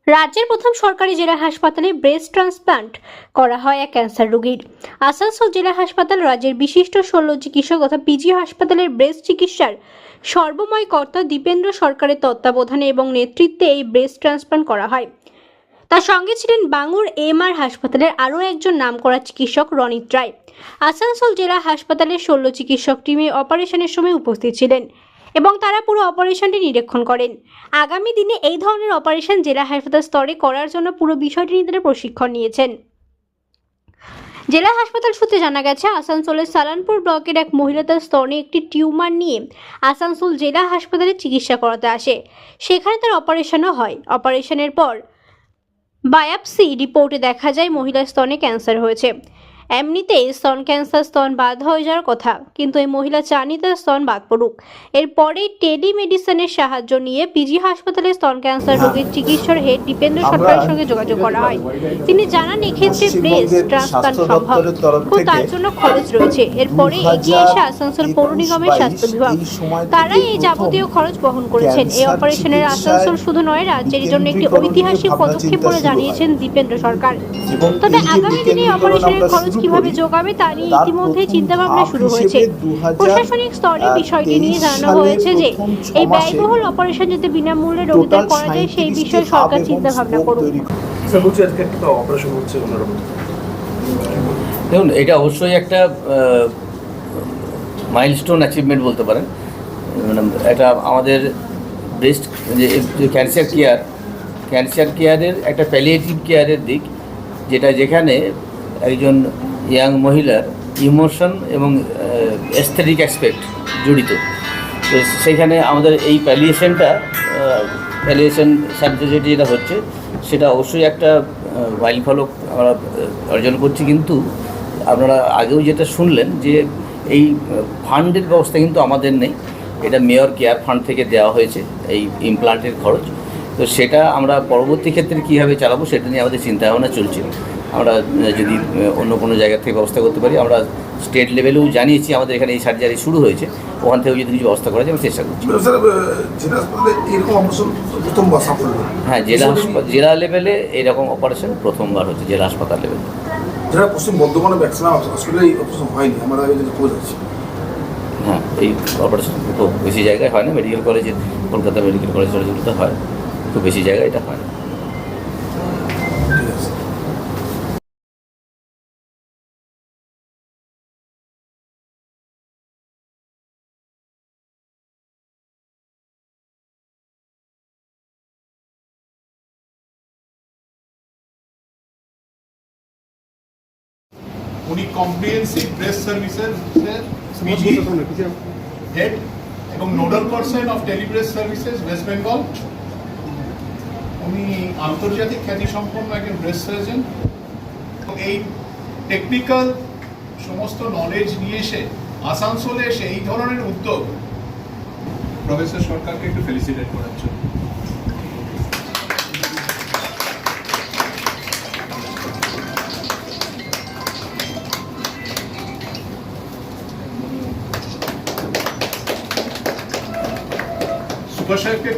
রাজ্যের প্রথম সরকারি জেলা হাসপাতালে ব্রেস্ট ট্রান্সপ্লান্ট করা হয় এক ক্যান্সার রোগীর। আসানসোল জেলা হাসপাতাল রাজ্যের বিশিষ্ট শল্য চিকিৎসক তথা পিজি হাসপাতালের ব্রেস্ট চিকিৎসার সর্বময় কর্তা দীপেন্দ্র সরকারের তত্ত্বাবধানে এবং নেতৃত্বে এই ব্রেস্ট ট্রান্সপ্লান্ট করা হয়। তার সঙ্গে ছিলেন বাঙুর এমআর হাসপাতালের আরও একজন নামকরা চিকিৎসক রনিত রায়। আসানসোল জেলা হাসপাতালের শল্য চিকিৎসক টিমে অপারেশনের সময় উপস্থিত ছিলেন এবং তারা পুরো অপারেশনটি নিরীক্ষণ করেন। আগামী দিনে এই ধরনের অপারেশন জেলা হাসপাতাল স্তরে করার জন্য পুরো বিষয়টি নিয়ে তারা প্রশিক্ষণ নিয়েছেন। জেলা হাসপাতাল সূত্রে জানা গেছে, আসানসোলের সালানপুর ব্লকের এক মহিলা তার স্তনে একটি টিউমার নিয়ে আসানসোল জেলা হাসপাতালে চিকিৎসা করাতে আসে। সেখানে তার অপারেশনও হয়। অপারেশনের পর বায়োপসি রিপোর্টে দেখা যায় মহিলার স্তনে ক্যান্সার হয়েছে। এমনিতেই স্তন ক্যান্সার স্তন বাদ হয়ে যাওয়ার কথা, কিন্তু এই মহিলা চাননি তার স্তন বাদ পড়ুক। এরপরে টেলিমেডিসিনের সাহায্য নিয়ে পিজি হাসপাতালে স্তন ক্যান্সার রোগীর চিকিৎসার হেড দীপেন্দ্র সরকারের সঙ্গে যোগাযোগ করা হয়। তিনি জানান এক্ষেত্রে ব্রেস্ট ট্রান্সপ্লান্ট সম্ভব, কিন্তু তার জন্য খরচ রয়েছে। এরপরে এগিয়ে এসে আসানসোল পৌর নিগমের স্বাস্থ্য বিভাগ, তারাই এই যাবতীয় খরচ বহন করেছেন। এই অপারেশনের আসানসোল শুধু নয়, রাজ্যের জন্য একটি ঐতিহাসিক পদক্ষেপ বলে জানিয়েছেন দীপেন্দ্র সরকার। তবে আগামী দিনে অপারেশনের খরচ কিভাবে যোগাবে তা নিয়ে ইতিমধ্যে চিন্তাভাবনা শুরু হয়েছে। প্রশাসনিক স্তরে বিষয়টি নিয়ে জানানো হয়েছে যে এই ব্যয়বহুল অপারেশন যাতে বিনামূল্যে রোগীদের করা যায় সেই বিষয়ে সরকার চিন্তাভাবনা করুক। দেখুন, এটা অবশ্যই একটা মাইলস্টোন অ্যাচিভমেন্ট বলতে পারেন। মানে এটা আমাদের ব্রেস্ট যে ক্যান্সার কেয়ারের একটা প্যালিয়েটিভ কেয়ারের দিক, যেখানে একজন ইয়াং মহিলার ইমোশন এবং এস্থেটিক অ্যাসপেক্ট জড়িত। তো সেখানে আমাদের এই প্যালিয়েশন সার্জারি যেটা হচ্ছে সেটা অবশ্যই একটা মাইল ফলক আমরা অর্জন করছি। কিন্তু আপনারা আগেও যেটা শুনলেন যে এই ফান্ডের ব্যবস্থা কিন্তু আমাদের নেই, এটা মেয়র কেয়ার ফান্ড থেকে দেওয়া হয়েছে এই ইমপ্লান্টের খরচ। তো সেটা আমরা পরবর্তী ক্ষেত্রে কীভাবে চালাবো সেটা নিয়ে আমাদের চিন্তাভাবনা চলছে। আমরা যদি অন্য কোনো জায়গা থেকে ব্যবস্থা করতে পারি, আমরা স্টেট লেভেলেও জানিয়েছি আমাদের এখানে এই সার্জারি শুরু হয়েছে, ওখান থেকেও যদি কিছু ব্যবস্থা করা যায় আমি চেষ্টা করছি। হ্যাঁ, জেলা লেভেলে এইরকম অপারেশন প্রথমবার হচ্ছে, জেলা হাসপাতাল লেভেলে। পশ্চিম বর্ধমানে হয়নি, আমরা হ্যাঁ, এই অপারেশন খুব বেশি জায়গায় হয় না। মেডিকেল কলেজে, কলকাতা মেডিকেল কলেজ যেগুলোতে হয়, খুব বেশি জায়গায় এটা হয় না। উনি কম্প্রিহেন্সিভ ব্রেস্ট সার্ভিসের হেড এবং nodal person of telebreast services West Bengal. উনি আন্তর্জাতিক খ্যাতিসম্পন্ন একজন ব্রেস্ট সার্জন। এই টেকনিক্যাল সমস্ত নলেজ নিয়ে এসে আসানসোলে এসে এই ধরনের উদ্যোগ প্রফেসর সরকারকে একটু ফেলিসিটেট করার জন্য। সুপার সাহেবকে